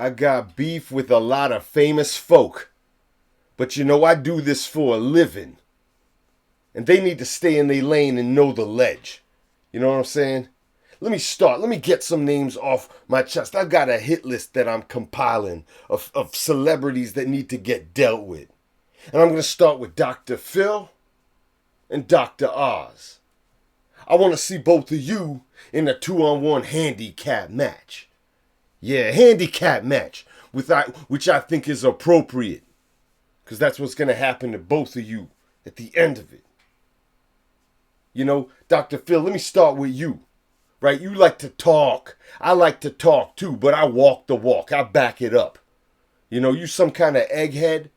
I got beef with a lot of famous folk. But you know, I do this for a living. And they need to stay in their lane and know the ledge. You know what I'm saying? Let me start. Let me get some names off my chest. I've got a hit list that I'm compiling of celebrities that need to get dealt with. And I'm going to start with Dr. Phil and Dr. Oz. I want to see both of you in a 2-on-1 handicap match. Yeah, handicap match, which I think is appropriate. Because that's what's going to happen to both of you at the end of it. You know, Dr. Phil, let me start with you. Right? You like to talk. I like to talk too, but I walk the walk. I back it up. You know, you some kind of egghead?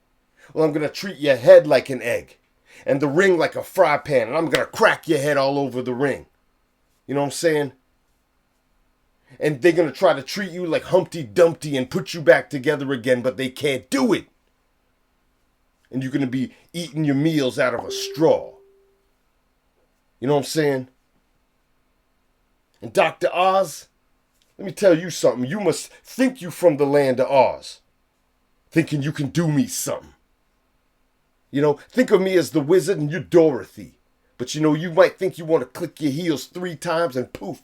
Well, I'm going to treat your head like an egg. And the ring like a fry pan. And I'm going to crack your head all over the ring. You know what I'm saying? And they're going to try to treat you like Humpty Dumpty and put you back together again, but they can't do it. And you're going to be eating your meals out of a straw. You know what I'm saying? And Dr. Oz, let me tell you something. You must think you from the land of Oz. Thinking you can do me something. You know, think of me as the wizard and you're Dorothy. But you know, you might think you want to click your heels 3 times and poof,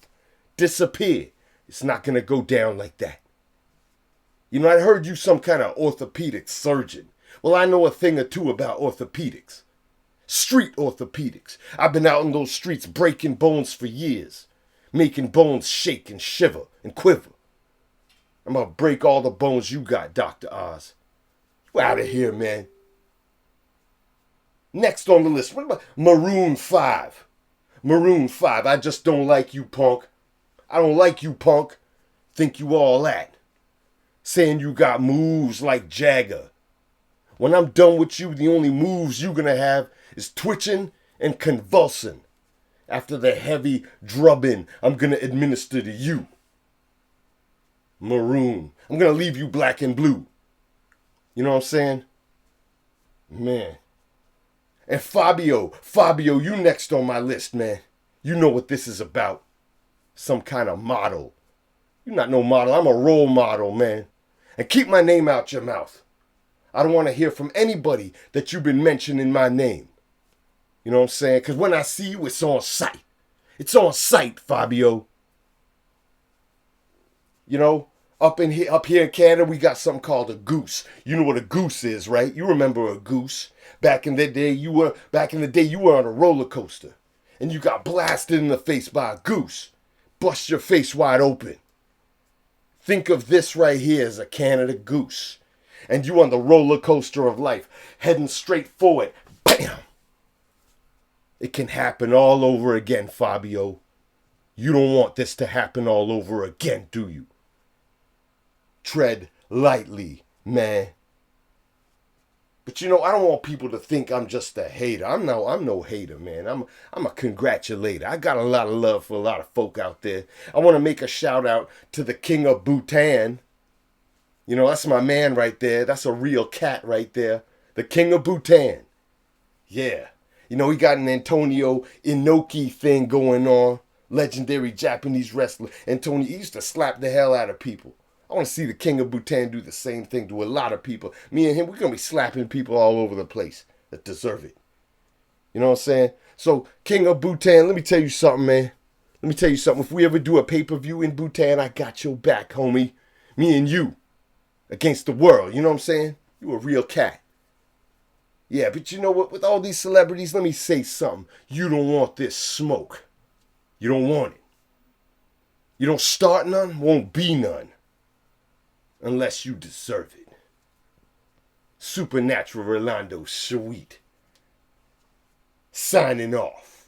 disappear. It's not going to go down like that. You know, I heard you some kind of orthopedic surgeon. Well, I know a thing or two about orthopedics. Street orthopedics. I've been out in those streets breaking bones for years. Making bones shake and shiver and quiver. I'm going to break all the bones you got, Dr. Oz. You out of here, man. Next on the list, what about Maroon 5? Maroon 5, I just don't like you, punk. I don't like you, punk. Think you all that. Saying you got moves like Jagger. When I'm done with you, the only moves you gonna have is twitching and convulsing. After the heavy drubbing I'm gonna administer to you. Maroon. I'm gonna leave you black and blue. You know what I'm saying? Man. And Fabio, you next on my list, man. You know what this is about. Some kind of model. You're not no model. I'm a role model, man. And keep my name out your mouth. I don't want to hear from anybody that you've been mentioning my name. You know what I'm saying? Because when I see you, it's on sight. It's on sight, Fabio. You know, up here in Canada, we got something called a goose. You know what a goose is, right? You remember a goose. Back in the day, you were on a roller coaster. And you got blasted in the face by a goose. Bust your face wide open. Think of this right here as a Canada goose. And you on the roller coaster of life, heading straight forward. Bam! It can happen all over again, Fabio. You don't want this to happen all over again, do you? Tread lightly, man. But you know, I don't want people to think I'm just a hater. I'm no hater, man. I'm a congratulator. I got a lot of love for a lot of folk out there. I want to make a shout out to the King of Bhutan. You know, that's my man right there. That's a real cat right there. The King of Bhutan. Yeah. You know, he got an Antonio Inoki thing going on. Legendary Japanese wrestler. Antonio, he used to slap the hell out of people. I want to see the King of Bhutan do the same thing to a lot of people. Me and him, we're going to be slapping people all over the place that deserve it. You know what I'm saying? So, King of Bhutan, let me tell you something, man. Let me tell you something. If we ever do a pay-per-view in Bhutan, I got your back, homie. Me and you. Against the world. You know what I'm saying? You a real cat. Yeah, but you know what? With all these celebrities, let me say something. You don't want this smoke. You don't want it. You don't start none, won't be none. Unless you deserve it. Supernatural Rolando Sweet. Signing off.